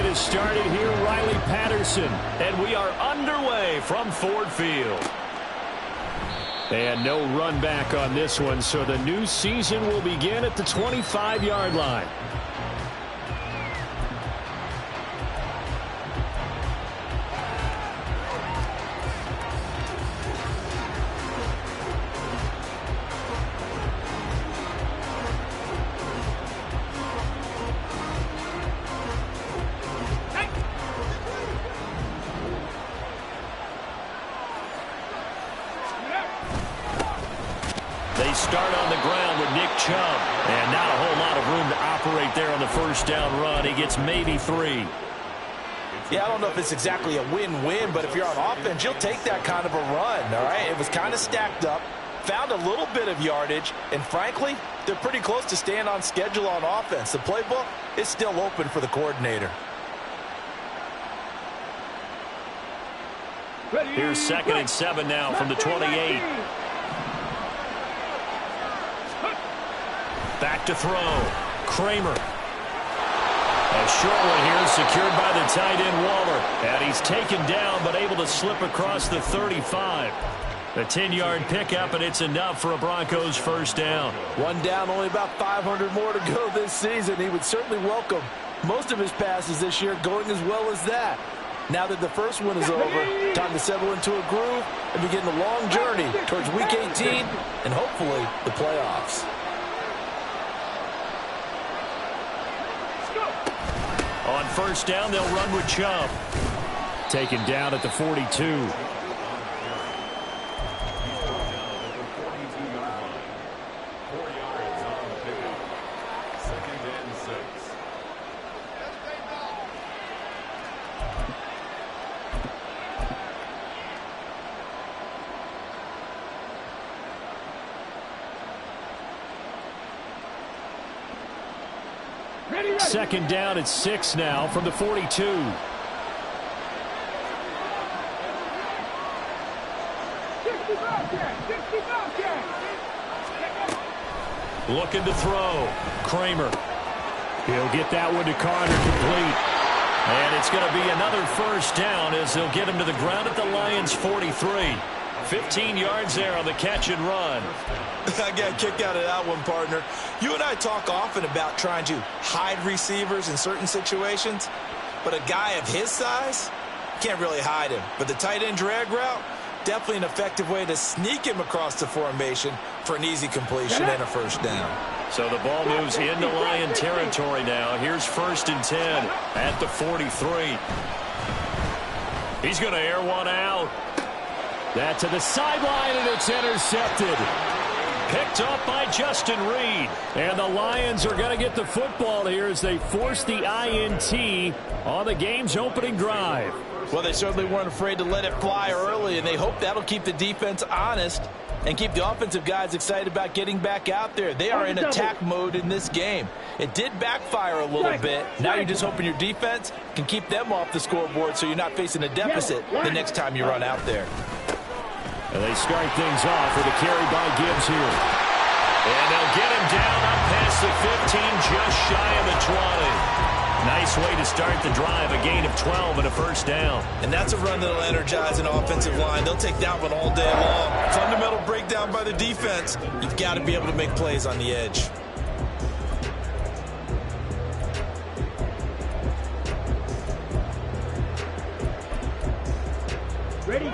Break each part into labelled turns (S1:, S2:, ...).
S1: has started here, Riley Patterson. And we are underway from Ford Field. And no run back on this one, so the new season will begin at the 25-yard line. They start on the ground with Nick Chubb. And not a whole lot of room to operate there on the first down run. He gets maybe 3.
S2: Yeah, I don't know if it's exactly a win-win, but if you're on offense, you'll take that kind of a run, all right? It was kind of stacked up, found a little bit of yardage, and frankly, they're pretty close to staying on schedule on offense. The playbook is still open for the coordinator.
S1: Here's 2nd and 7 now from the 28. Back to throw. Kramer. A short one here, secured by the tight end Waller. And he's taken down, but able to slip across the 35. A 10-yard pickup, and it's enough for a Broncos first down.
S2: One down, only about 500 more to go this season. He would certainly welcome most of his passes this year going as well as that. Now that the first one is over, time to settle into a groove and begin the long journey towards Week 18 and hopefully the playoffs.
S1: On first down, they'll run with Chubb. Taken down at the 42. Second down at 6 now from the 42. Looking to throw. Kramer. He'll get that one to Carter, complete. And it's going to be another first down as they'll get him to the ground at the Lions' 43. 15 yards there on the catch and run.
S2: I got a kick out of that one, partner. You and I talk often about trying to hide receivers in certain situations, but a guy of his size can't really hide him. But the tight end drag route, definitely an effective way to sneak him across the formation for an easy completion and a first down.
S1: So the ball moves into Lion territory now. Here's 1st and 10 at the 43. He's going to air one out. That to the sideline, and it's intercepted. Picked up by Justin Reed. And the Lions are going to get the football here as they force the INT on the game's opening drive.
S2: Well, they certainly weren't afraid to let it fly early, and they hope that'll keep the defense honest and keep the offensive guys excited about getting back out there. They are in attack mode in this game. It did backfire a little bit. Now you're just hoping your defense can keep them off the scoreboard so you're not facing a deficit the next time you run out there.
S1: And they start things off with a carry by Gibbs here. And they'll get him down up past the 15, just shy of the 20. Nice way to start the drive, a gain of 12 and a first down.
S2: And that's a run that'll energize an offensive line. They'll take that one all day long. Fundamental breakdown by the defense. You've got to be able to make plays on the edge.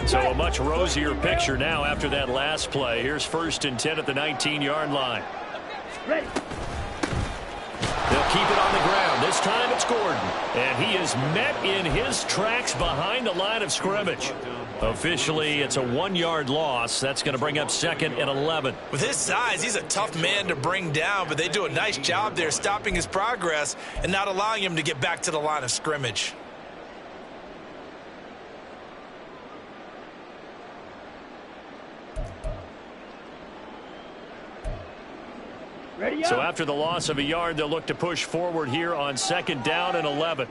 S1: So a much rosier picture now after that last play. Here's 1st and 10 at the 19-yard line. They'll keep it on the ground. This time it's Gordon. And he is met in his tracks behind the line of scrimmage. Officially, it's a 1-yard loss. That's going to bring up 2nd and 11.
S2: With his size, he's a tough man to bring down, but they do a nice job there stopping his progress and not allowing him to get back to the line of scrimmage.
S1: So after the loss of a yard, they'll look to push forward here on 2nd down and 11.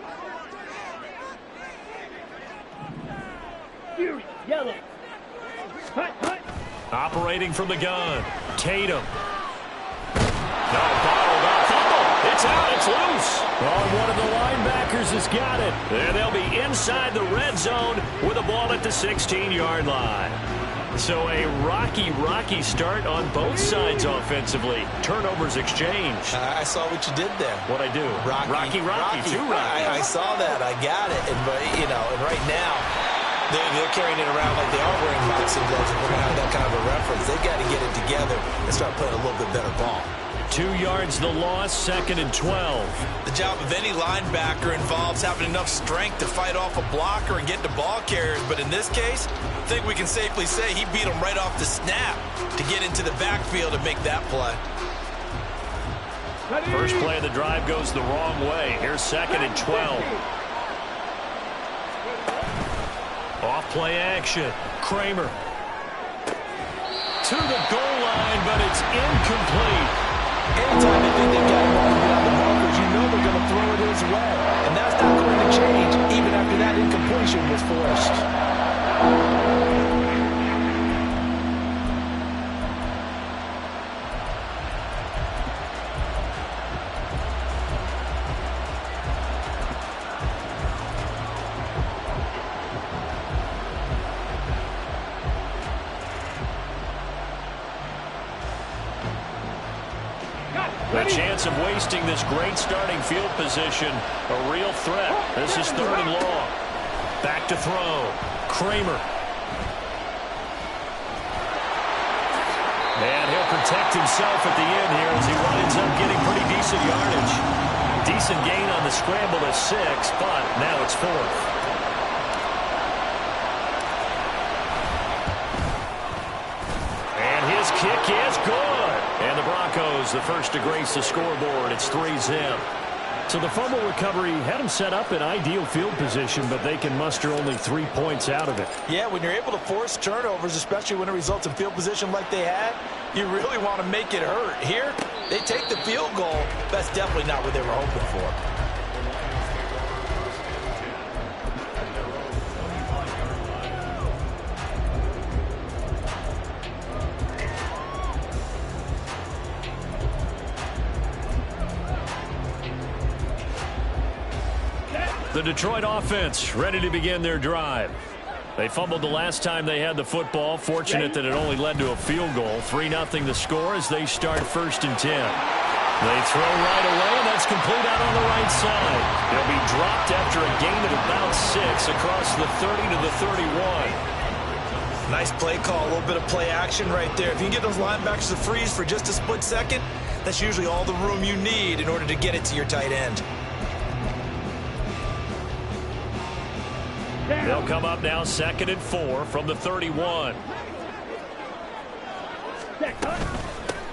S3: Yellow.
S1: Operating from the gun. Tatum. No, bottled up. Fumble. It's It's out. It's loose. Oh, one of the linebackers has got it. And they'll be inside the red zone with the ball at the 16-yard line. So a rocky start on both sides offensively. Turnovers exchanged.
S2: I saw what you did there.
S1: What'd I do? Rocky. Too rocky.
S2: I saw that. I got it. And, and right now, they're carrying it around like they are wearing boxing gloves. If we're going to have that kind of a reference, they've got to get it together and start playing a little bit better ball.
S1: 2 yards the loss, 2nd and 12.
S2: The job of any linebacker involves having enough strength to fight off a blocker and get to ball carriers. But in this case, I think we can safely say he beat him right off the snap to get into the backfield and make that play.
S1: First play of the drive goes the wrong way. Here's 2nd and 12. Off play action. Kramer. To the goal line, but it's incomplete.
S2: Anytime they think they've got him on beyond the markers, you know they're going to throw it his way. And that's not going to change, even after that incompletion was forced.
S1: The chance of wasting this great starting field position, a real threat. This is 3rd and long. Back to throw. Kramer. And he'll protect himself at the end here as he winds up getting pretty decent yardage. Decent gain on the scramble to 6, but now it's 4th. And his kick is good. And the Broncos, the first to grace the scoreboard. It's 3-zip. So the fumble recovery had them set up in ideal field position, but they can muster only 3 points out of it.
S2: Yeah, when you're able to force turnovers, especially when it results in field position like they had, you really want to make it hurt. Here, they take the field goal. That's definitely not what they were hoping for.
S1: The Detroit offense ready to begin their drive. They fumbled the last time they had the football. Fortunate that it only led to a field goal. 3-0 the score as they start 1st and 10. They throw right away, and that's complete out on the right side. They'll be dropped after a gain of about 6 across the 30 to the 31.
S2: Nice play call, a little bit of play action right there. If you can get those linebackers to freeze for just a split second, that's usually all the room you need in order to get it to your tight end.
S1: They'll come up now 2nd and 4 from the 31.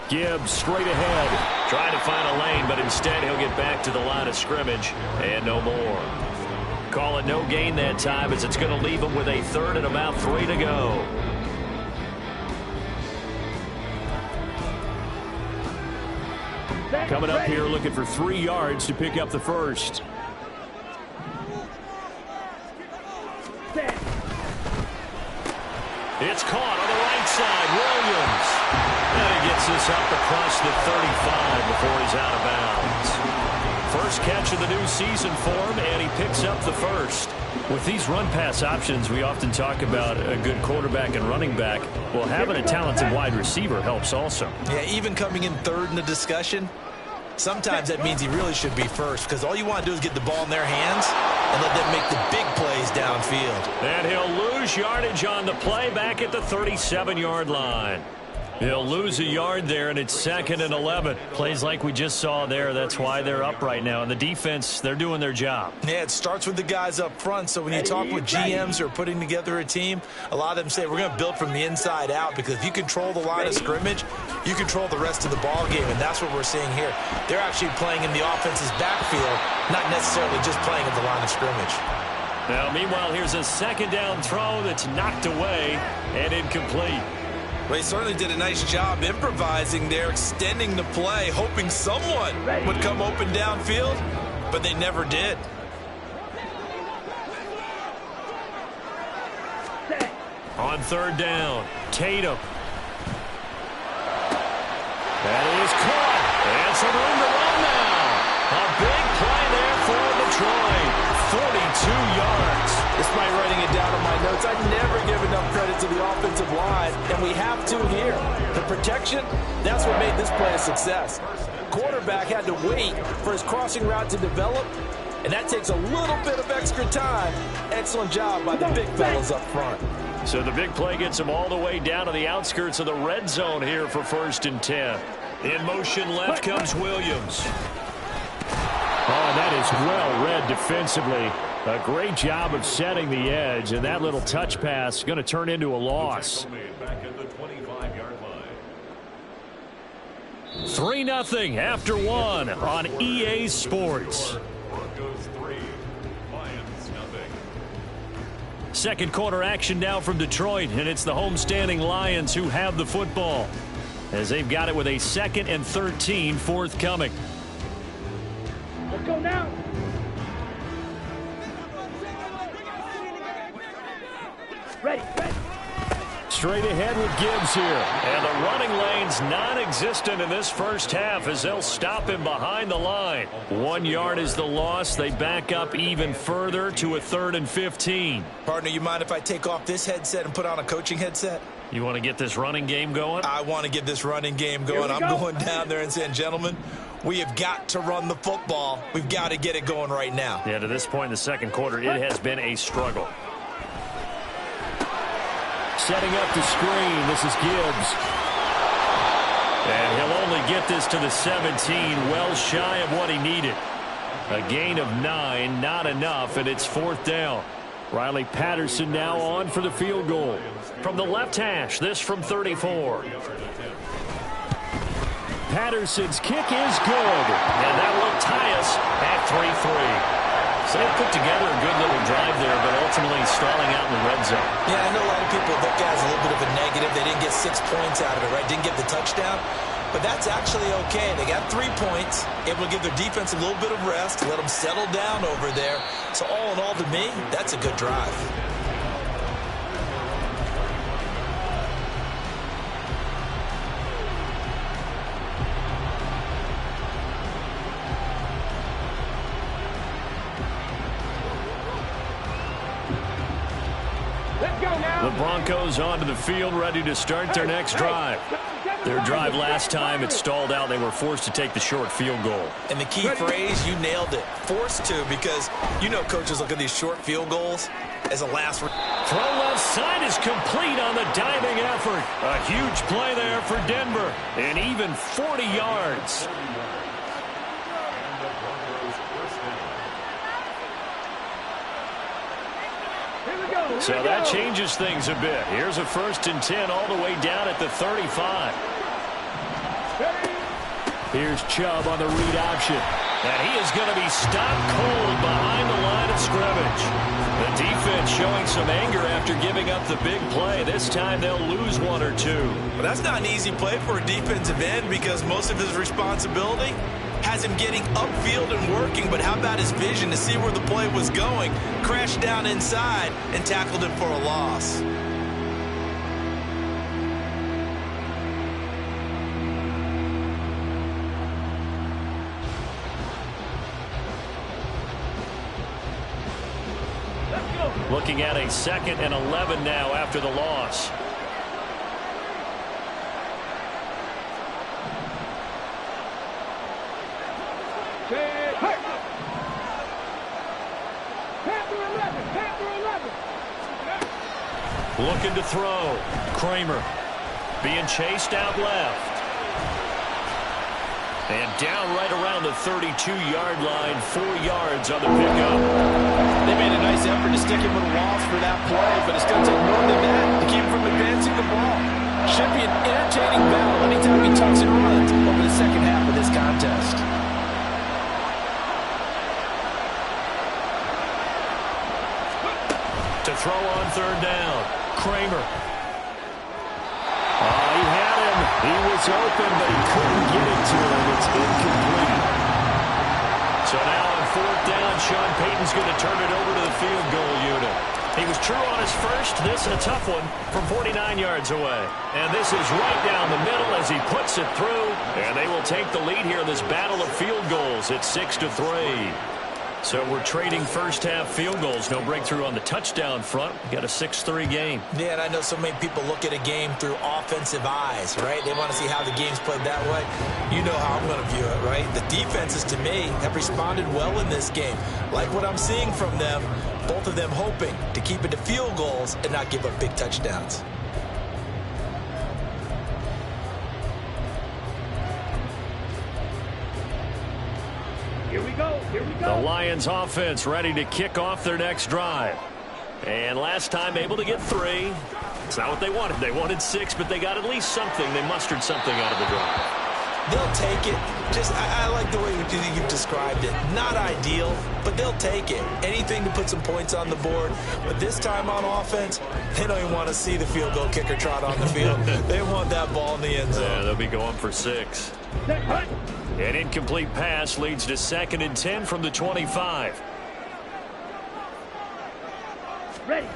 S1: Gibbs straight ahead. Trying to find a lane, but instead he'll get back to the line of scrimmage and no more. Call it no gain that time as it's going to leave him with a 3rd and about 3 to go. Coming up here looking for 3 yards to pick up the first. It's caught on the right side. Williams. And he gets this up across the 35 before he's out of bounds. First catch of the new season for him, and he picks up the first. With these run-pass options, we often talk about a good quarterback and running back. Well, having a talented wide receiver helps also.
S2: Yeah, even coming in 3rd in the discussion, sometimes that means he really should be first because all you want to do is get the ball in their hands and let them make the big plays downfield.
S1: And he'll lose yardage on the play back at the 37-yard line. He'll lose a yard there, and it's 2nd and 11. Plays like we just saw there. That's why they're up right now. And the defense, they're doing their job.
S2: Yeah, it starts with the guys up front. So when you talk with GMs who are putting together a team, a lot of them say we're going to build from the inside out because if you control the line of scrimmage, you control the rest of the ball game, and that's what we're seeing here. They're actually playing in the offense's backfield, not necessarily just playing at the line of scrimmage.
S1: Now, meanwhile, here's a 2nd down throw that's knocked away and incomplete.
S2: Well, he certainly did a nice job improvising there, extending the play, hoping someone would come open downfield, but they never did.
S1: On 3rd down, Tatum. That is caught. And some room to run now.
S2: defense, I never give enough credit to the offensive line, and we have to here. The protection, that's what made this play a success. Quarterback had to wait for his crossing route to develop, and that takes a little bit of extra time. Excellent job by the big fellas up front.
S1: So the big play gets him all the way down to the outskirts of the red zone here for 1st and 10. In motion left comes Williams. Oh, that is well read defensively. A great job of setting the edge, and that little touch pass is going to turn into a loss. 3-0 after 1 on EA Sports.
S3: Broncos 3, Lions 0.
S1: Second quarter action now from Detroit, and it's the homestanding Lions who have the football as they've got it with a 2nd and 13 forthcoming.
S4: Let's go now. Ready.
S1: Straight ahead with Gibbs here. And the running lane's non-existent in this first half as they'll stop him behind the line. 1 yard is the loss. They back up even further to a 3rd and 15.
S2: Partner, you mind if I take off this headset and put on a coaching headset?
S1: You want to get this running game going?
S2: I want to get this running game going. I'm going down there and saying, gentlemen, we have got to run the football. We've got to get it going right now.
S1: Yeah, to this point in the second quarter, it has been a struggle. Setting up the screen. This is Gibbs. And he'll only get this to the 17, well shy of what he needed. A gain of 9, not enough, and it's 4th down. Riley Patterson now on for the field goal. From the left hash, this from 34. Patterson's kick is good, and that will tie us at 3-3. So they put together a good little drive there, but ultimately stalling out in the red zone.
S2: Yeah, I know a lot of people look at it as a little bit of a negative. They didn't get 6 points out of it, right? Didn't get the touchdown. But that's actually okay. They got 3 points, able to give their defense a little bit of rest, let them settle down over there. So all in all, to me, that's a good drive.
S1: The Broncos onto the field, ready to start their next drive. Their drive last time, it stalled out. They were forced to take the short field goal.
S2: And the key phrase, you nailed it, forced to, because you know coaches look at these short field goals as a last.
S1: Throw left side is complete on the diving effort. A huge play there for Denver, and even 40 yards. So that changes things a bit. Here's a 1st and 10 all the way down at the 35. Here's Chubb on the read option. And he is going to be stopped cold behind the line of scrimmage. The defense showing some anger after giving up the big play. This time they'll lose 1 or 2.
S2: Well, that's not an easy play for a defensive end because most of his responsibility has him getting upfield and working, but how about his vision to see where the play was going? Crashed down inside and tackled him for a loss.
S1: Looking at a 2nd and 11 now after the loss. Looking to throw. Kramer being chased out left. And down right around the 32-yard line, 4 yards on the pickup.
S2: They made a nice effort to stick him with walls for that play, but it's going to take more than that to keep him from advancing the ball. Should be an entertaining battle anytime he tucks and runs over the second half of this contest.
S1: To throw on 3rd down. Kramer. He had him. He was open, but he couldn't get it to him. It's incomplete. So now on 4th down, Sean Payton's going to turn it over to the field goal unit. He was true on his first. This a tough one from 49 yards away. And this is right down the middle as he puts it through. And they will take the lead here in this battle of field goals at 6-3. So we're trading first-half field goals. No breakthrough on the touchdown front. We got a 6-3 game.
S2: Yeah, and I know so many people look at a game through offensive eyes, right? They want to see how the game's played that way. You know how I'm going to view it, right? The defenses, to me, have responded well in this game. Like what I'm seeing from them, both of them hoping to keep it to field goals and not give up big touchdowns.
S4: Here we go. Here we
S1: The
S4: go.
S1: Lions offense ready to kick off their next drive. And last time able to get 3. It's not what they wanted. They wanted 6, but they got at least something. They mustered something out of the drive.
S2: They'll take it. I like the way you've described it. Not ideal, but they'll take it. Anything to put some points on the board. But this time on offense, they don't even want to see the field goal kicker trot on the field. They want that ball in the end zone.
S1: Yeah, they'll be going for 6.
S4: Set, hut.
S1: An incomplete pass leads to 2nd and 10 from the 25.
S4: Ready.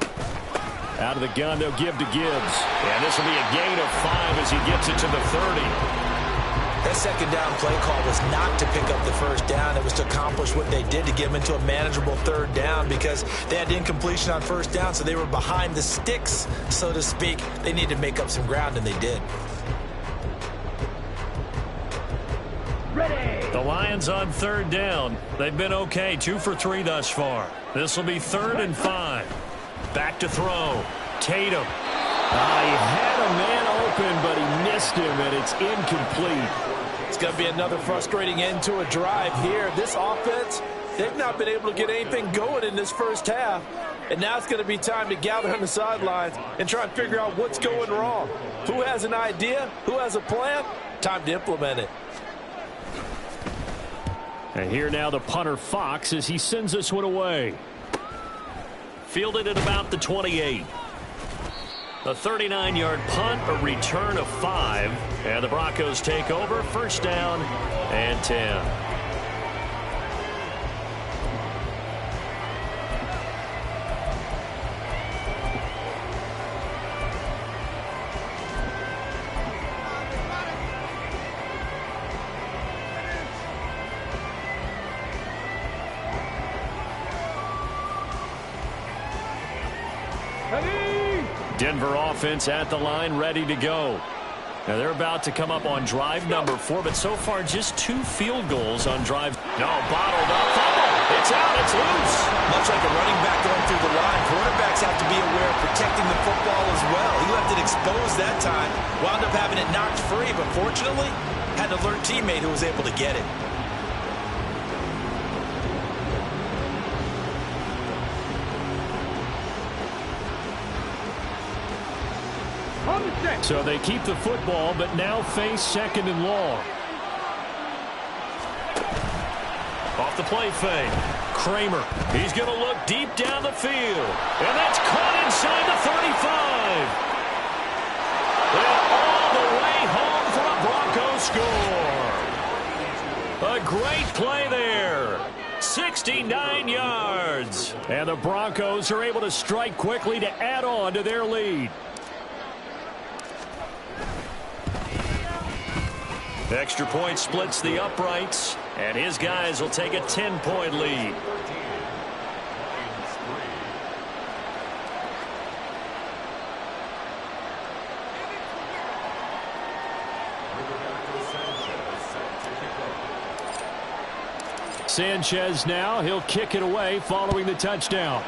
S1: Out of the gun, they'll give to Gibbs. And this will be a gain of 5 as he gets it to the 30.
S2: That second down play call was not to pick up the first down. It was to accomplish what they did to get them into a manageable 3rd down because they had incompletion on 1st down, so they were behind the sticks, so to speak. They needed to make up some ground, and they did.
S4: Ready.
S1: The Lions on 3rd down. They've been okay, 2 for 3 thus far. This will be 3rd and 5. Back to throw. Tatum. He had a man open, but he missed him, and it's incomplete.
S2: It's going to be another frustrating end to a drive here. This offense, they've not been able to get anything going in this first half. And now it's going to be time to gather on the sidelines and try and figure out what's going wrong. Who has an idea? Who has a plan? Time to implement it.
S1: And here now the punter Fox as he sends this one away. Fielded at about the 28. A 39-yard punt, a return of 5. And the Broncos take over, 1st down and 10. Denver offense at the line, ready to go. Now they're about to come up on drive number 4, but so far just 2 field goals on drive. No, bottled up. Fumble. It's out. It's loose.
S2: Much like a running back going through the line, quarterbacks have to be aware of protecting the football as well. He left it exposed that time. Wound up having it knocked free, but fortunately, had an alert teammate who was able to get it.
S1: So they keep the football, but now face 2nd and long. Off the play fake. Kramer. He's going to look deep down the field. And that's caught inside the 35. And all the way home for a Broncos score. A great play there. 69 yards. And the Broncos are able to strike quickly to add on to their lead. Extra point splits the uprights, and his guys will take a 10-point lead. Sanchez now, he'll kick it away following the touchdown.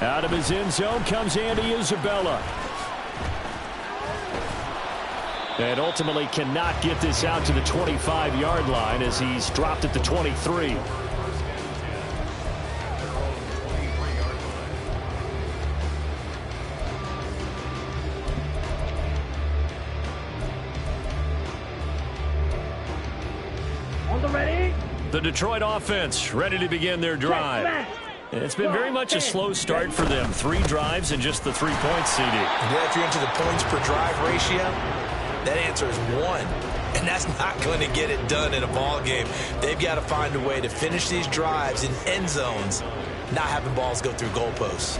S1: Out of his end zone comes Andy Isabella. And ultimately cannot get this out to the 25-yard line as he's dropped at the 23.
S4: On the ready.
S1: The Detroit offense ready to begin their drive. It's been very much a slow start for them. 3 drives and just the 3 points, CD.
S2: Yeah, if you're into the points per drive ratio, that answer is 1. And that's not going to get it done in a ball game. They've got to find a way to finish these drives in end zones, not having balls go through goalposts.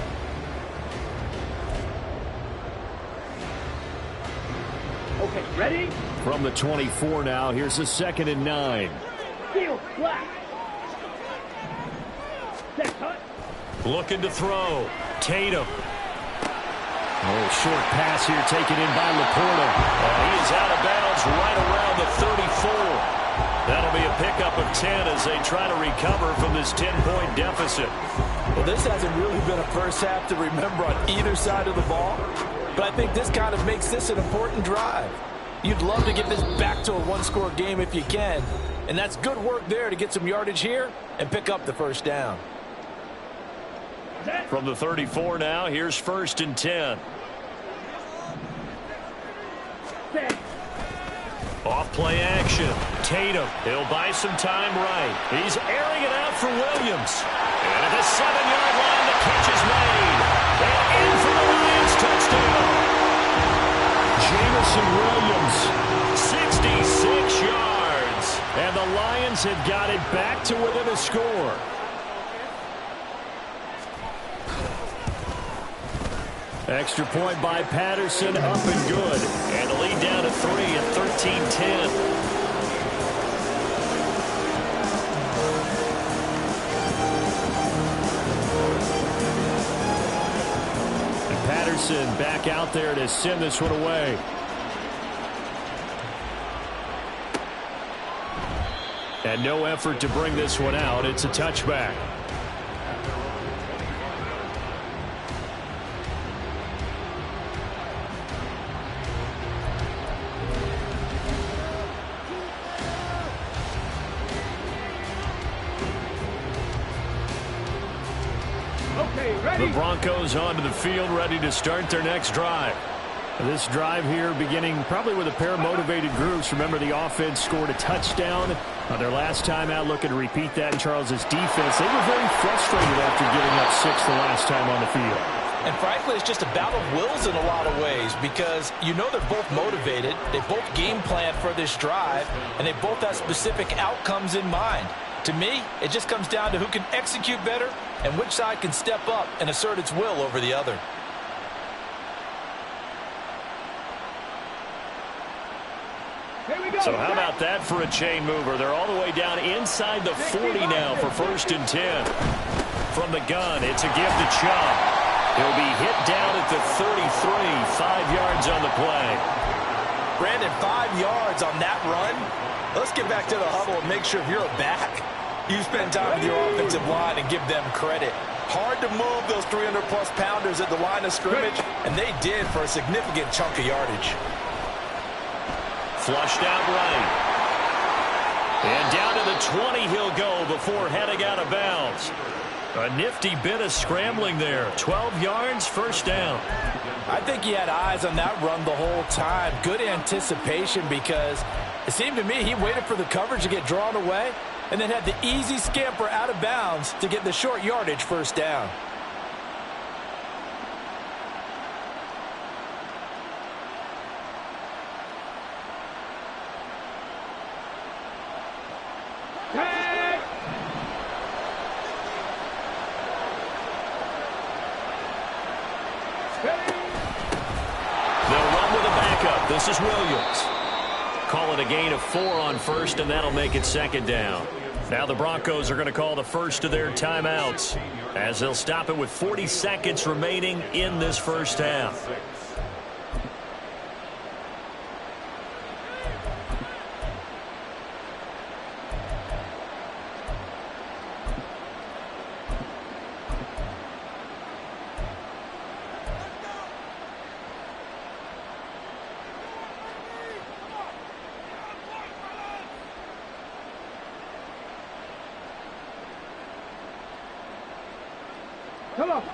S4: Okay, ready?
S1: From the 24 now, here's a 2nd and 9.
S4: Field flat. Set cut.
S1: Looking to throw. Tatum. Oh, short pass here taken in by Laporta. He is out of bounds right around the 34. That'll be a pickup of 10 as they try to recover from this 10-point deficit.
S2: Well, this hasn't really been a first half to remember on either side of the ball, but I think this kind of makes this an important drive. You'd love to get this back to a one-score game if you can, and that's good work there to get some yardage here and pick up the first down.
S1: From the 34 now, here's 1st and 10.
S4: Set.
S1: Off play action. Tatum. He'll buy some time right. He's airing it out for Williams. And at the 7-yard line, the catch is made. And in for the Lions touchdown. Jamison Williams, 66 yards. And the Lions have got it back to within a score. Extra point by Patterson, up and good. And the lead down to 3 at 13-10. And Patterson back out there to send this one away. And no effort to bring this one out. It's a touchback. The Broncos onto the field, ready to start their next drive. This drive here beginning probably with a pair of motivated groups. Remember, the offense scored a touchdown on their last time out, looking to repeat that in Charles's defense. They were very frustrated after giving up 6 the last time on the field.
S2: And frankly, it's just a battle of wills in a lot of ways because you know they're both motivated. They both game plan for this drive, and they both have specific outcomes in mind. To me, it just comes down to who can execute better and which side can step up and assert its will over the other.
S1: So how about that for a chain mover? They're all the way down inside the 40 now for 1st and 10. From the gun, it's a give to Chubb. He'll be hit down at the 33, 5 yards on the play.
S2: Brandon, 5 yards on that run. Let's get back to the huddle and make sure if you're a back, you spend time with your offensive line and give them credit. Hard to move those 300-plus pounders at the line of scrimmage, and they did for a significant chunk of yardage.
S1: Flushed out right. And down to the 20 he'll go before heading out of bounds. A nifty bit of scrambling there. 12 yards, 1st down.
S2: I think he had eyes on that run the whole time. Good anticipation because it seemed to me he waited for the coverage to get drawn away and then had the easy scamper out of bounds to get the short yardage 1st down.
S1: This is Williams. Call it a gain of 4 on 1st, and that'll make it 2nd down. Now the Broncos are going to call the first of their timeouts as they'll stop it with 40 seconds remaining in this 1st half.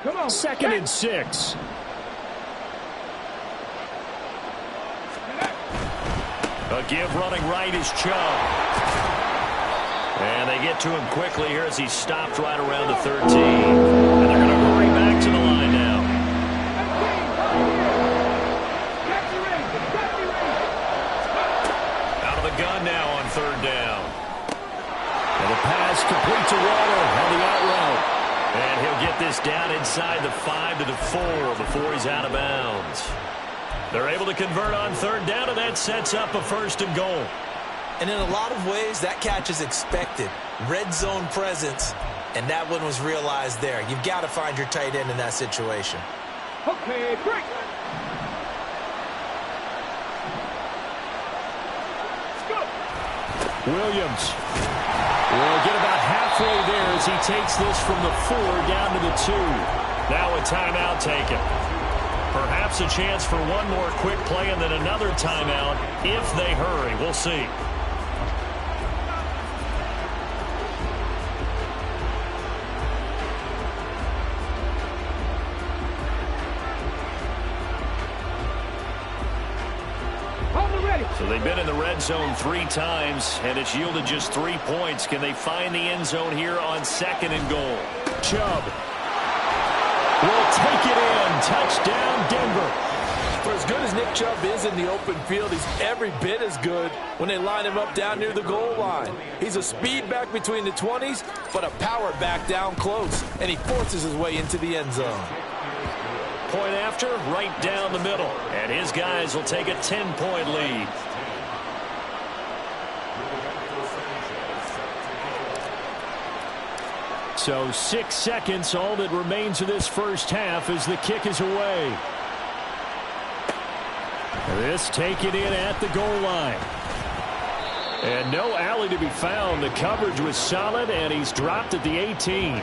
S4: Come on.
S1: 2nd and 6. A give running right is Chubb. And they get to him quickly here as he stopped right around the 13. And they're going to hurry back to the line now. Out of the gun now on 3rd down. And the pass complete to Water on the out route. And he'll get this down inside the 5 to the 4 before he's out of bounds. They're able to convert on third down, and that sets up a 1st and goal.
S2: And in a lot of ways, that catch is expected. Red zone presence, and that one was realized there. You've got to find your tight end in that situation.
S4: Okay, break.
S1: Williams will get about halfway there as he takes this from the 4 down to the 2. Now a timeout taken. Perhaps a chance for one more quick play and then another timeout if they hurry. We'll see. So they've been in the red zone 3 times, and it's yielded just 3 points. Can they find the end zone here on 2nd and goal? Chubb will take it in. Touchdown, Denver.
S2: For as good as Nick Chubb is in the open field, he's every bit as good when they line him up down near the goal line. He's a speed back between the 20s, but a power back down close, and he forces his way into the end zone.
S1: Point after, right down the middle. And his guys will take a 10-point lead. So 6 seconds, all that remains of this first half as the kick is away. This taken in at the goal line. And no alley to be found. The coverage was solid, and he's dropped at the 18.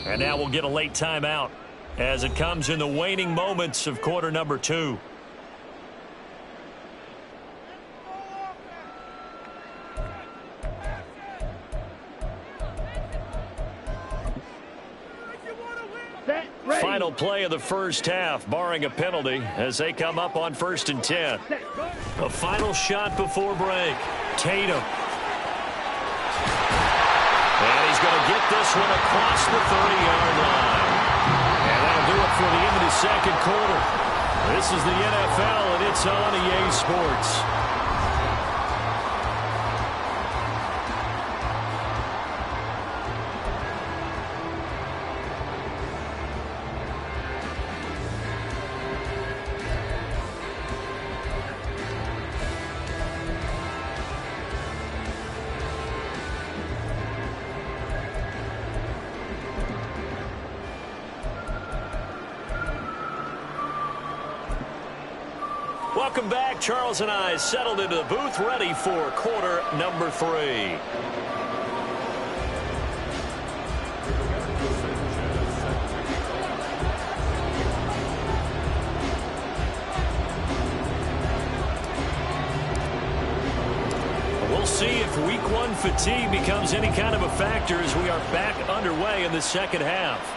S1: And now we'll get a late timeout as it comes in the waning moments of quarter number 2. Final play of the first half, barring a penalty, as they come up on 1st and 10. A final shot before break. Tatum. And he's going to get this one across the 30-yard line. And that'll do it for the end of the 2nd quarter. This is the NFL, and it's on EA Sports. Welcome back. Charles and I settled into the booth, ready for quarter number 3. We'll see if week 1 fatigue becomes any kind of a factor as we are back underway in the second half.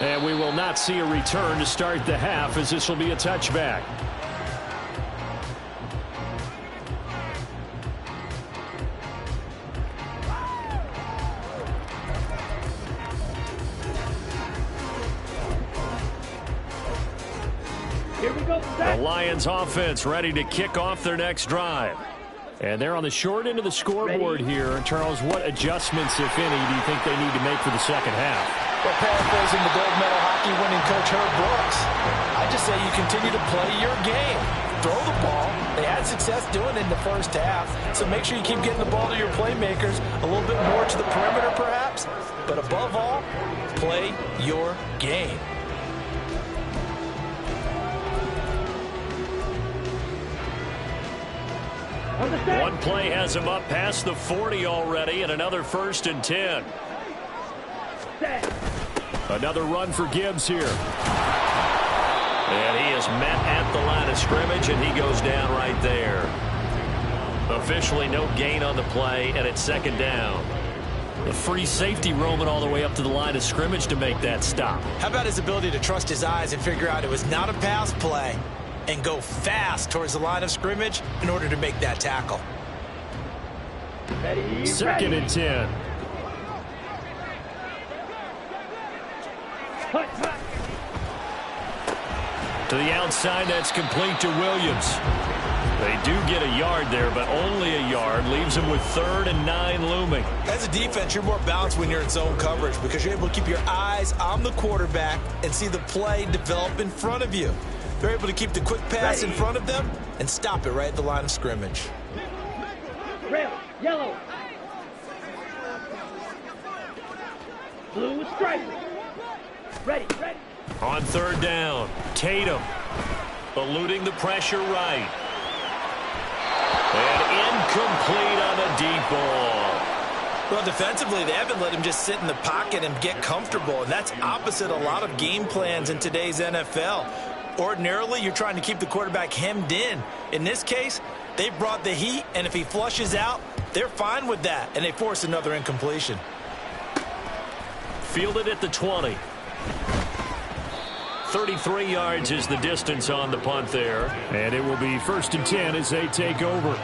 S1: And we will not see a return to start the half, as this will be a touchback.
S4: Here we go.
S1: The Lions offense ready to kick off their next drive. And they're on the short end of the scoreboard here. And Charles, what adjustments, if any, do you think they need to make for the second half?
S2: Well, paraphrasing the gold medal hockey winning coach Herb Brooks, I just say you continue to play your game. Throw the ball. They had success doing it in the first half, so make sure you keep getting the ball to your playmakers, a little bit more to the perimeter perhaps, but above all, play your game.
S1: One play has him up past the 40 already, and another 1st and 10. Another run for Gibbs here. And he is met at the line of scrimmage, and he goes down right there. Officially no gain on the play, and it's 2nd down. The free safety roaming all the way up to the line of scrimmage to make that stop.
S2: How about his ability to trust his eyes and figure out it was not a pass play and go fast towards the line of scrimmage in order to make that tackle?
S4: Ready,
S1: Second
S4: ready.
S1: and 10.
S4: Hut, hut.
S1: To the outside, that's complete to Williams. They do get a yard there, but only a yard. Leaves them with 3rd and 9 looming.
S2: As a defense, you're more balanced when you're in zone coverage because you're able to keep your eyes on the quarterback and see the play develop in front of you. They're able to keep the quick pass in front of them and stop it right at the line of scrimmage.
S4: Red, yellow. Blue stripe. Ready, ready.
S1: On 3rd down, Tatum eluding the pressure right. And incomplete on a deep ball.
S2: Well, defensively, they haven't let him just sit in the pocket and get comfortable, and that's opposite a lot of game plans in today's NFL. Ordinarily, you're trying to keep the quarterback hemmed in. In this case, they brought the heat, and if he flushes out, they're fine with that, and they force another incompletion.
S1: Fielded at the 20. 33 yards is the distance on the punt there. And it will be 1st and 10 as they take over.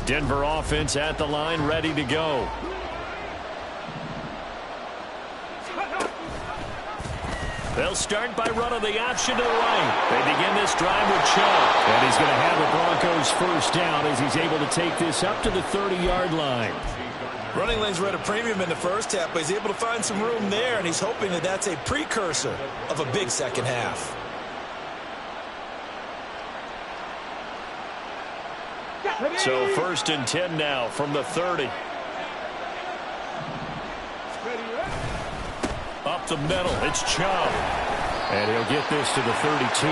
S1: Denver offense at the line, ready to go. They'll start by running the option to the right. They begin this drive with Chubb. And he's going to have the Broncos 1st down as he's able to take this up to the 30-yard line.
S2: Running lanes were at a premium in the first half, but he's able to find some room there, and he's hoping that that's a precursor of a big second half.
S1: So 1st and 10 now from the 30. Up the middle, it's Chubb. And he'll get this to the 32.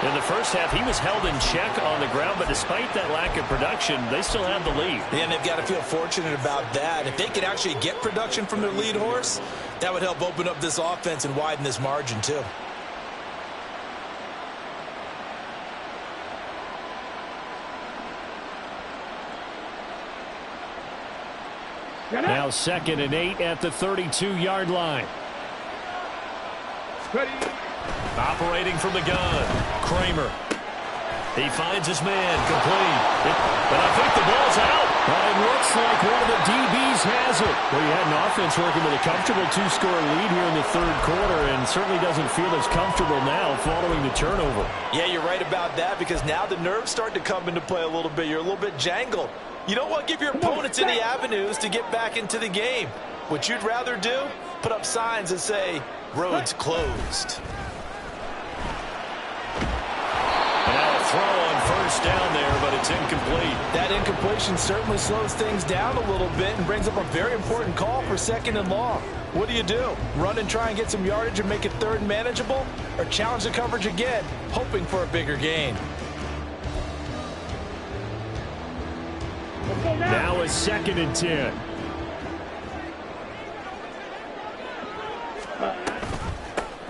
S1: In the first half, he was held in check on the ground, but despite that lack of production, they still have the lead.
S2: Yeah, and they've got to feel fortunate about that. If they could actually get production from their lead horse, that would help open up this offense and widen this margin too.
S1: Now 2nd and 8 at the 32-yard line.
S4: Ready.
S1: Operating from the gun, Kramer. He finds his man, complete. But I think the ball's out. It looks like one of the DBs has it. Well, you had an offense working with a comfortable 2-score lead here in the 3rd quarter and certainly doesn't feel as comfortable now following the turnover.
S2: Yeah, you're right about that because now the nerves start to come into play a little bit. You're a little bit jangled. You don't want to give your opponents any avenues to get back into the game. What you'd rather do, put up signs that say, roads closed.
S1: And now a throw on 1st down there, but it's incomplete.
S2: That incompletion certainly slows things down a little bit and brings up a very important call for 2nd and long. What do? Run and try and get some yardage and make it 3rd and manageable? Or challenge the coverage again, hoping for a bigger gain?
S1: Now a 2nd and 10.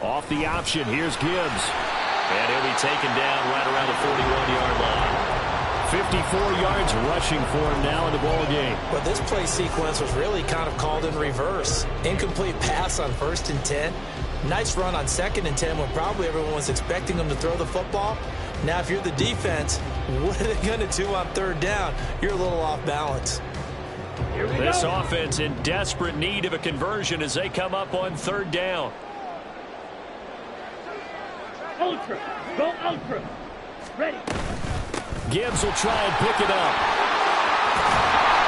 S1: Off the option, here's Gibbs. And he'll be taken down right around the 41-yard line. 54 yards rushing for him now in the ball game.
S2: But this play sequence was really kind of called in reverse. Incomplete pass on 1st and 10. Nice run on 2nd and 10 when probably everyone was expecting him to throw the football. Now, if you're the defense, what are they going to do on 3rd down? You're a little off balance.
S1: This offense in desperate need of a conversion as they come up on 3rd down.
S4: Ultra. Go ultra. Ready.
S1: Gibbs will try and pick it up.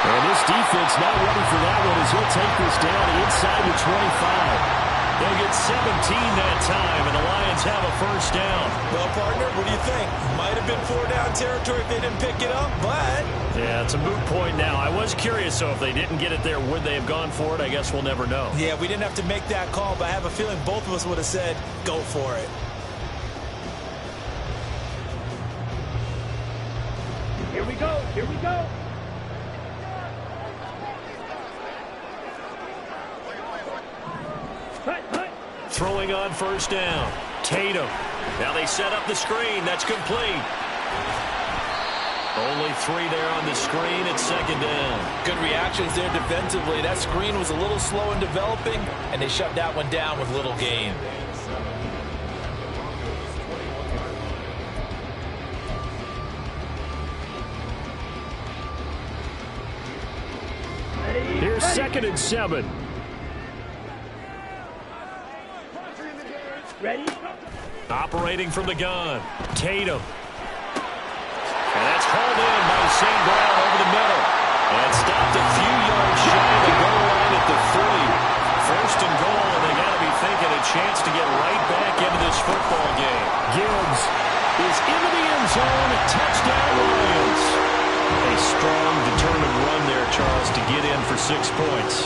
S1: And this defense not ready for that one as he'll take this down inside the 25. They'll get 17 that time, and the Lions have a 1st down.
S2: Well, partner, what do you think? Might have been 4-down territory if they didn't pick it up, but...
S1: Yeah, it's a moot point now. I was curious, so if they didn't get it there, would they have gone for it? I guess we'll never know.
S2: Yeah, we didn't have to make that call, but I have a feeling both of us would have said, go for it.
S4: Here we go. Here we go.
S1: throwing on first down. Tatum. Now they set up the screen. That's complete. Only 3 there on the screen. It's second down.
S2: Good reactions there defensively. That screen was a little slow in developing, and they shut that one down with little gain.
S1: Here's 2nd and 7.
S4: Ready?
S1: Operating from the gun. Tatum. And that's hauled in by St. Brown over the middle. And stopped a few yards shy of the goal line at the 3. First and goal, and they got to be thinking a chance to get right back into this football game. Gibbs is into the end zone. Touchdown Lions. A strong, determined run there, Charles, to get in for 6 points.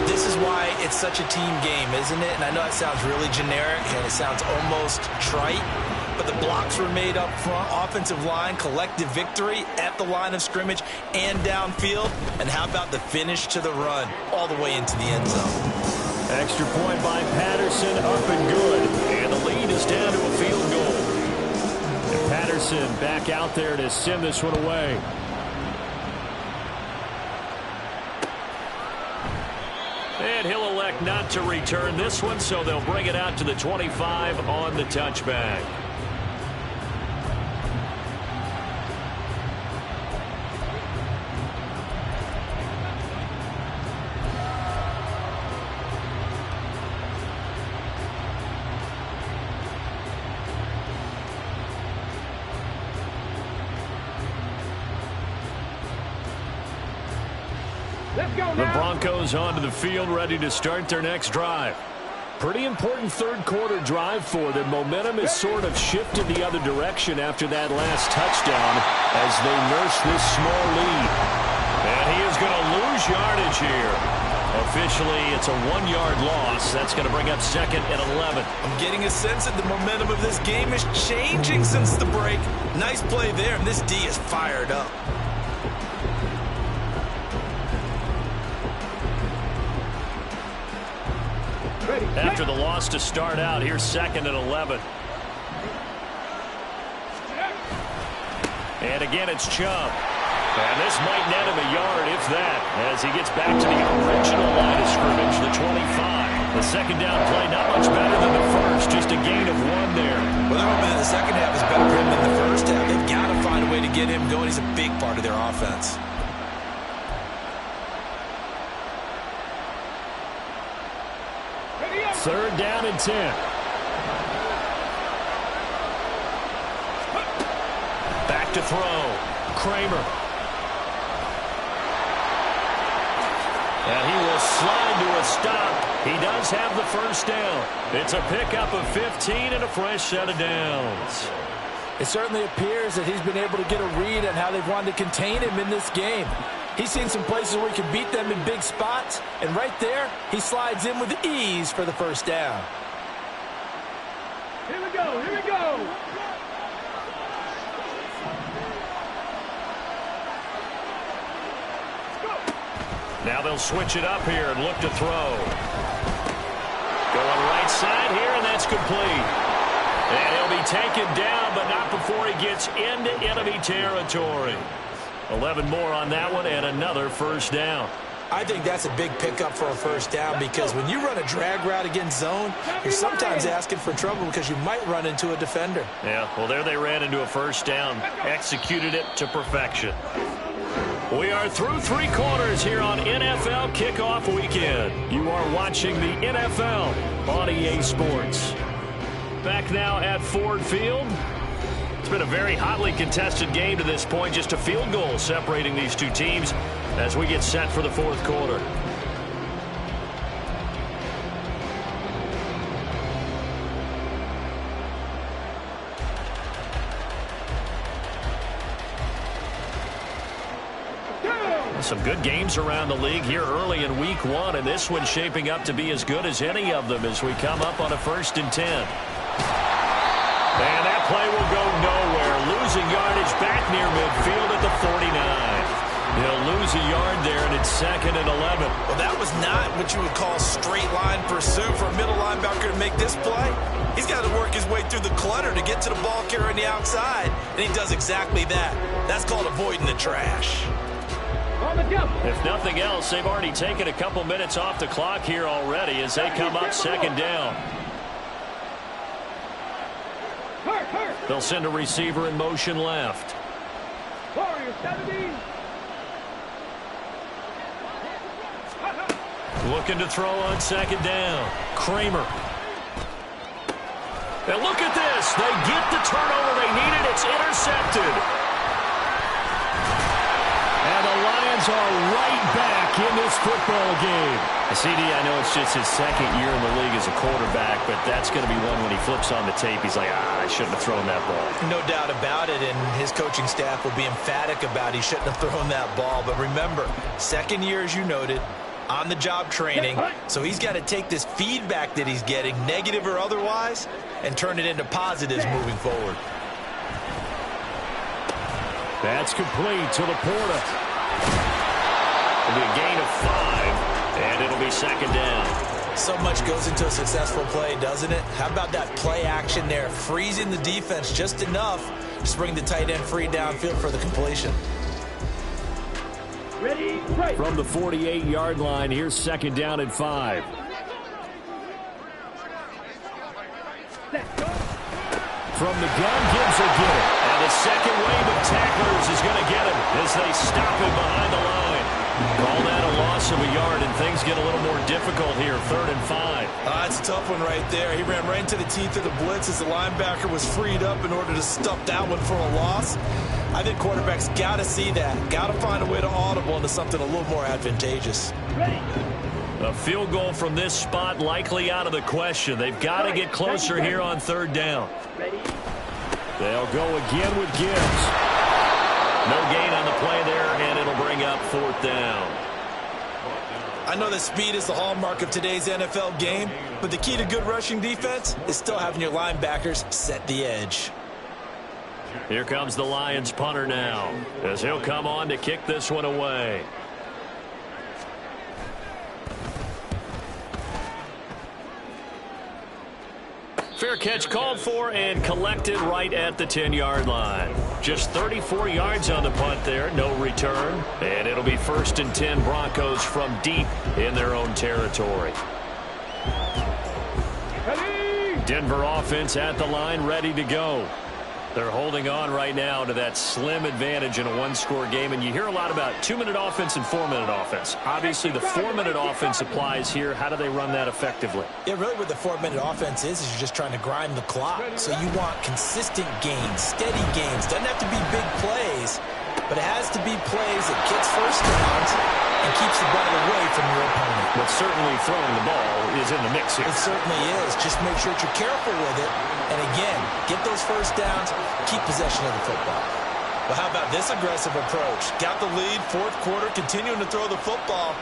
S2: This is why it's such a team game, isn't it? And I know it sounds really generic and it sounds almost trite, but the blocks were made up front, offensive line, collective victory at the line of scrimmage and downfield. And how about the finish to the run all the way into the end zone?
S1: Extra point by Patterson, up and good. And the lead is down to a field goal. And Patterson back out there to send this one away. And he'll elect not to return this one, so they'll bring it out to the 25 on the touchback. The Broncos onto the field, ready to start their next drive. Pretty important third quarter drive for them. Momentum has sort of shifted the other direction after that last touchdown as they nurse this small lead. And he is going to lose yardage here. Officially, it's a 1-yard loss. That's going to bring up 2nd and 11.
S2: I'm getting a sense that the momentum of this game is changing since the break. Nice play there, and this D is fired up.
S1: After the loss to start out, here's 2nd and 11. And again, it's Chubb. And this might net him a yard, if that, as he gets back to the original line of scrimmage, the 25. The second down play, not much better than the first, just a gain of 1 there.
S2: Well, the second half is better for him than the first half. They've got to find a way to get him going. He's a big part of their offense.
S1: Third down and 10. Back to throw. Kramer. And he will slide to a stop. He does have the first down. It's a pickup of 15 and a fresh set of downs.
S2: It certainly appears that he's been able to get a read on how they've wanted to contain him in this game. He's seen some places where he can beat them in big spots, and right there, he slides in with ease for the first down.
S4: Here we go, here we go.
S1: Now they'll switch it up here and look to throw. Going right side here, and that's complete. And he'll be taken down, but not before he gets into enemy territory. 11 more on that one, and another first down.
S2: I think that's a big pickup for a first down because when you run a drag route against zone, you're sometimes asking for trouble because you might run into a defender.
S1: Yeah, well, there they ran into a first down, executed it to perfection. We are through 3 quarters here on NFL Kickoff Weekend. You are watching the NFL on EA Sports. Back now at Ford Field. It's been a very hotly contested game to this point. Just a field goal separating these two teams as we get set for the fourth quarter. Some good games around the league here early in week 1, and this one's shaping up to be as good as any of them as we come up on a 1st and 10. And that play will go nowhere. Losing yardage back near midfield at the 49. He'll lose a yard there, and it's 2nd and 11.
S2: Well, that was not what you would call straight line pursuit for a middle linebacker to make this play. He's got to work his way through the clutter to get to the ball carrier on the outside, and he does exactly that. That's called avoiding the trash.
S1: If nothing else, they've already taken a couple minutes off the clock here already as they come up 2nd down. They'll send a receiver in motion left. Looking to throw on 2nd down. Kramer. And look at this. They get the turnover they needed. It's intercepted. And the Lions are right back in this football game. CD, I know it's just his 2nd year in the league as a quarterback, but that's going to be one when he flips on the tape. He's like, I shouldn't have thrown that ball.
S2: No doubt about it, and his coaching staff will be emphatic about he shouldn't have thrown that ball. But remember, 2nd year, as you noted, on-the-job training, so he's got to take this feedback that he's getting, negative or otherwise, and turn it into positives moving forward.
S1: That's complete to Laporta. It'll be a gain of 5, and it'll be 2nd down.
S2: So much goes into a successful play, doesn't it? How about that play action there, freezing the defense just enough to bring the tight end free downfield for the completion.
S4: Ready, right.
S1: From the 48-yard line, here's 2nd down and 5. From the gun, Gibbs will get it. And the second wave of tacklers is going to get him as they stop him behind the line. Call that a loss of a yard, and things get a little more difficult here, 3rd and 5.
S2: That's a tough one right there. He ran right into the teeth of the blitz as the linebacker was freed up in order to stuff that one for a loss. I think quarterbacks got to see that. Got to find a way to audible into something a little more advantageous.
S4: Ready.
S1: A field goal from this spot likely out of the question. They've got to get closer here on 3rd down.
S4: Ready.
S1: They'll go again with Gibbs. No gain on the play there, and it'll bring up 4th down.
S2: I know that speed is the hallmark of today's NFL game, but the key to good rushing defense is still having your linebackers set the edge.
S1: Here comes the Lions punter now, as he'll come on to kick this one away. Fair catch called for and collected right at the 10-yard line. Just 34 yards on the punt there, no return. And it'll be 1st and 10 Broncos from deep in their own territory. Denver offense at the line, ready to go. They're holding on right now to that slim advantage in a one-score game. And you hear a lot about 2-minute offense and 4-minute offense. Obviously, the 4-minute offense applies here. How do they run that effectively?
S2: Yeah, really what the 4-minute offense is you're just trying to grind the clock. So you want consistent gains, steady gains. Doesn't have to be big plays, but it has to be plays that gets first downs and keeps the ball away from your opponent.
S1: But certainly throwing the ball is in the mix here.
S2: It certainly is. Just make sure that you're careful with it. And again, get those first downs, keep possession of the football. Well, how about this aggressive approach? Got the lead, 4th quarter, continuing to throw the football.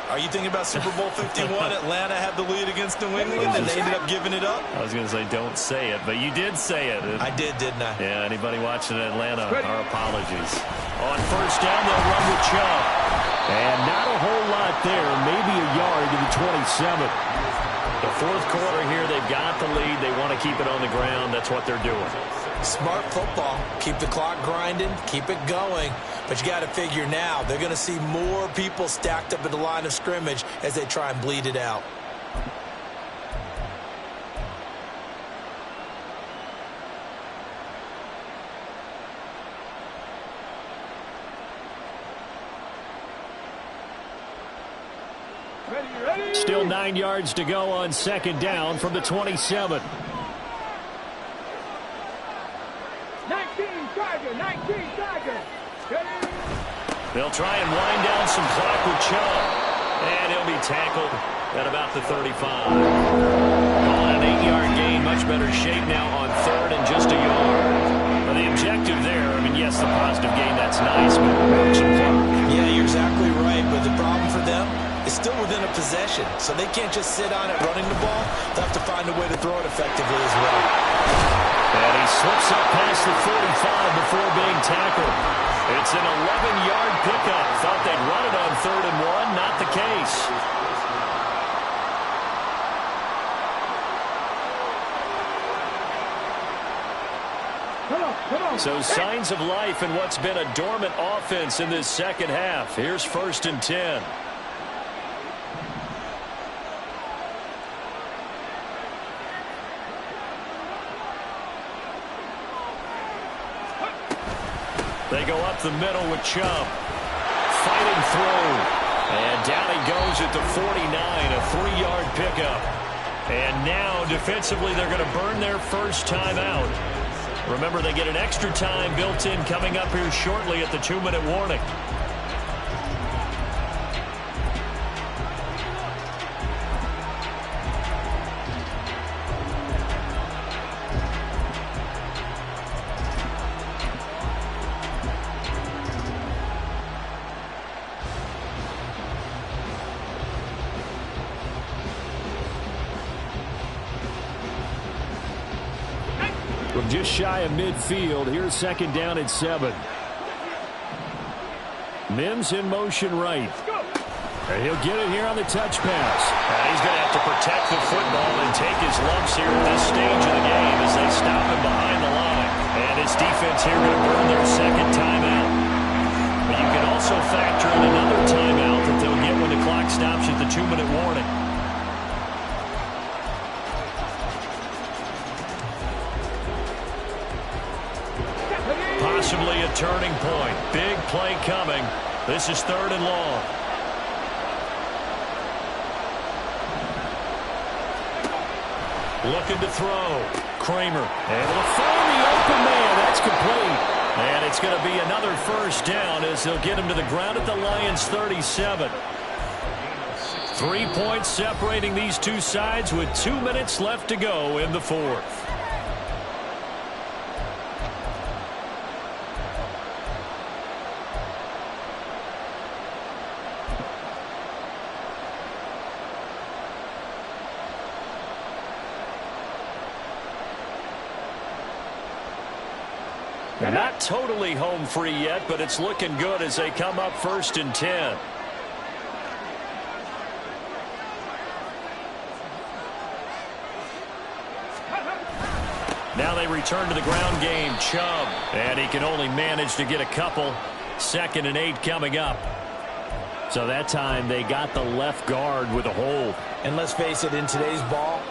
S2: Are you thinking about Super Bowl 51? Atlanta had the lead against New England, and they ended up giving it up?
S1: I was going to say, don't say it, but you did say it.
S2: I did, didn't I?
S1: Yeah, anybody watching Atlanta, our apologies. On 1st down, they'll run with Chubb. And not a whole lot there, maybe a yard to the 27. The 4th quarter here, they've got the lead. They want to keep it on the ground. That's what they're doing.
S2: Smart football. Keep the clock grinding. Keep it going. But you got to figure now, they're going to see more people stacked up at the line of scrimmage as they try and bleed it out.
S1: Still 9 yards to go on 2nd down from the 27.
S4: 19 Tiger.
S1: They'll try and wind down some clock with Chubb. And he'll be tackled at about the 35. Calling an 8-yard gain, much better shape now on 3rd and just a yard. Well, the objective there, I mean, yes, the positive gain, that's nice, but work some clock.
S2: Yeah, you're exactly right, but the problem for them is still within a possession, so they can't just sit on it running the ball. They'll have to find a way to throw it effectively as well.
S1: And he slips up past the 45 before being tackled. It's an 11-yard pickup. Thought they'd run it on 3rd and 1. Not the case. So signs of life in what's been a dormant offense in this second half. Here's 1st and 10. They go up the middle with Chubb. Fighting through. And down he goes at the 49, a 3-yard pickup. And now defensively they're going to burn their first time out. Remember, they get an extra time built in coming up here shortly at the 2-minute warning. From just shy of midfield, here's 2nd down at 7. Mims in motion right. And he'll get it here on the touch pass. And he's going to have to protect the football and take his lumps here at this stage of the game as they stop him behind the line. And his defense here going to burn their 2nd timeout. But you can also factor in another timeout that they'll get when the clock stops at the 2-minute warning. Possibly a turning point. Big play coming. This is 3rd and long. Looking to throw. Kramer. Able to find the open man. That's complete. And it's going to be another 1st down as they'll get him to the ground at the Lions' 37. 3 points separating these two sides with 2 minutes left to go in the 4th. Not totally home free yet, but it's looking good as they come up 1st and 10. Now they return to the ground game. Chubb. And he can only manage to get a couple. 2nd and 8 coming up. So that time they got the left guard with a hold.
S2: And let's face it, in today's ball,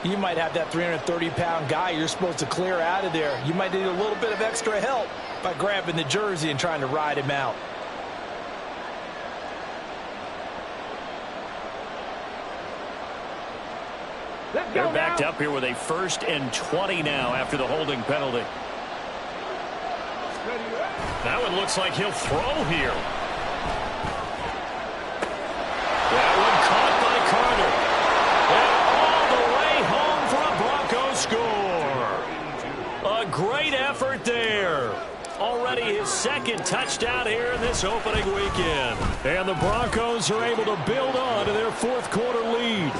S2: you might have that 330-pound guy you're supposed to clear out of there. You might need a little bit of extra help by grabbing the jersey and trying to ride him out.
S1: They're backed up here with a 1st and 20 now after the holding penalty. That one looks like he'll throw here. That one caught by Carter. And all the way home for a Broncos score. A great effort there. Already his 2nd touchdown here in this opening weekend. And the Broncos are able to build on to their 4th quarter lead.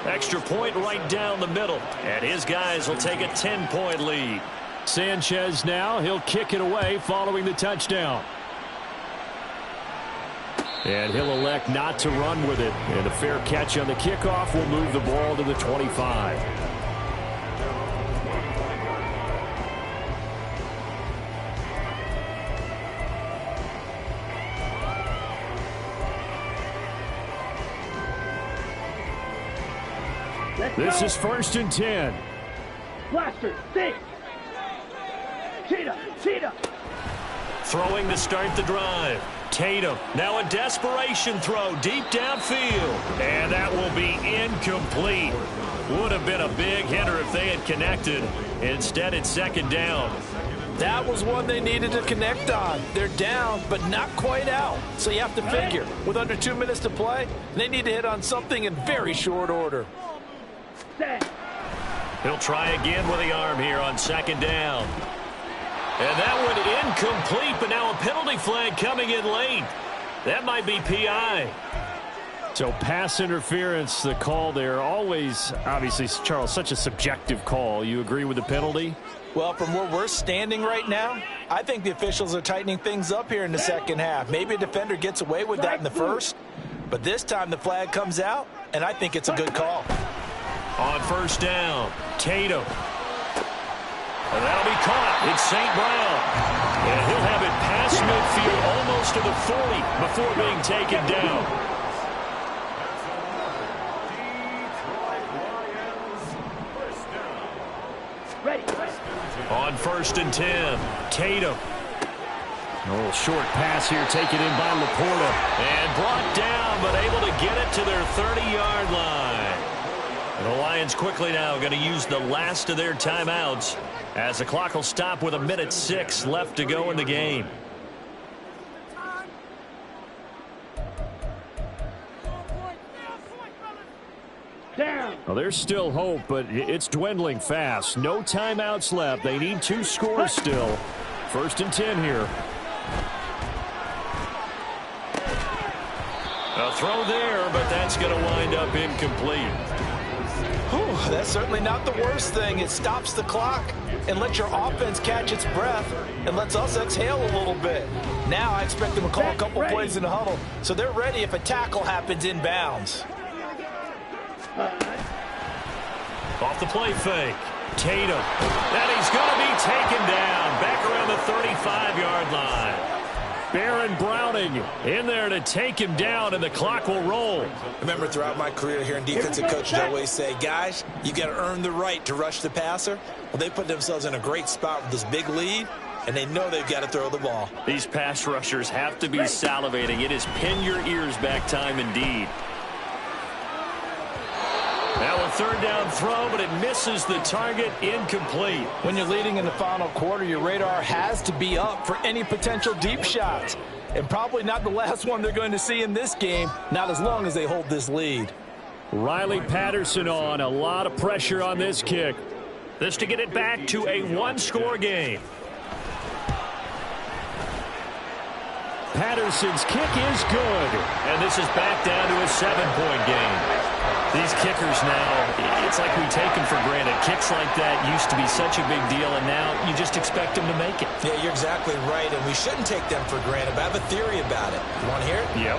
S1: Extra point right down the middle. And his guys will take a 10-point lead. Sanchez now, he'll kick it away following the touchdown. And he'll elect not to run with it. And a fair catch on the kickoff will move the ball to the 25. This is 1st and 10.
S4: Blaster, stick. Cheetah.
S1: Throwing to start the drive. Tatum. Now a desperation throw deep downfield. And that will be incomplete. Would have been a big hitter if they had connected. Instead, it's 2nd down.
S2: That was one they needed to connect on. They're down, but not quite out. So you have to figure, with under 2 minutes to play, they need to hit on something in very short order.
S1: He'll try again with the arm here on 2nd down. And that one incomplete, but now a penalty flag coming in late. That might be PI. So pass interference, the call there. Always, obviously, Charles, such a subjective call. You agree with the penalty?
S2: Well, from where we're standing right now, I think the officials are tightening things up here in the second half. Maybe a defender gets away with that in the first, but this time the flag comes out, and I think it's a good call.
S1: On first down, Tatum. And that'll be caught. It's St. Brown. And he'll have it past midfield almost to the 40 before being taken down. On first and 10, Tatum. A little short pass here taken in by Laporta. And brought down, but able to get it to their 30-yard line. And the Lions quickly now going to use the last of their timeouts as the clock will stop with 1:06 left to go in the game. Well, there's still hope, but it's dwindling fast. No timeouts left. They need 2 scores still. First and 10 here. A throw there, but that's going to wind up incomplete.
S2: Whew, that's certainly not the worst thing. It stops the clock and lets your offense catch its breath and lets us exhale a little bit. Now I expect them to call a couple plays in the huddle, so they're ready if a tackle happens inbounds.
S1: Off the play fake. Tatum. And he's going to be taken down back around the 35-yard line. Baron Browning in there to take him down, and the clock will roll.
S2: Remember, throughout my career here in defensive coaches, I always say, guys, you got to earn the right to rush the passer. Well, they put themselves in a great spot with this big lead, and they know they've got to throw the ball.
S1: These pass rushers have to be salivating. It is pin your ears back time indeed. Now a third down throw, but it misses the target, incomplete.
S2: When you're leading in the final quarter, your radar has to be up for any potential deep shots. And probably not the last one they're going to see in this game, not as long as they hold this lead.
S1: Riley Patterson on, a lot of pressure on this kick. This to get it back to a 1-score game. Patterson's kick is good. And this is back down to a 7-point game. These kickers now, it's like we take them for granted. Kicks like that used to be such a big deal, and now you just expect them to make it.
S2: Yeah, you're exactly right, and we shouldn't take them for granted, but I have a theory about it. You want to hear it?
S1: Yep.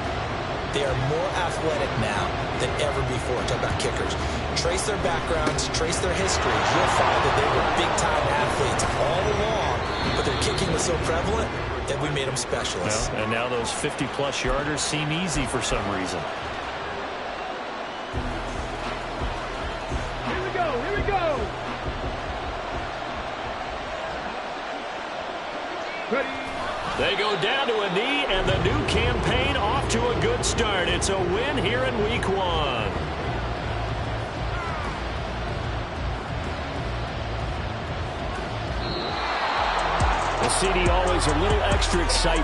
S2: They are more athletic now than ever before. Talk about kickers. Trace their backgrounds, trace their histories. You'll find that they were big-time athletes all along, but their kicking was so prevalent that we made them specialists.
S1: Well, and now those 50-plus yarders seem easy for some reason.
S4: Here we go. Ready.
S1: They go down to a knee, and the new campaign off to a good start. It's a win here in Week 1. The CD always a little extra excitement.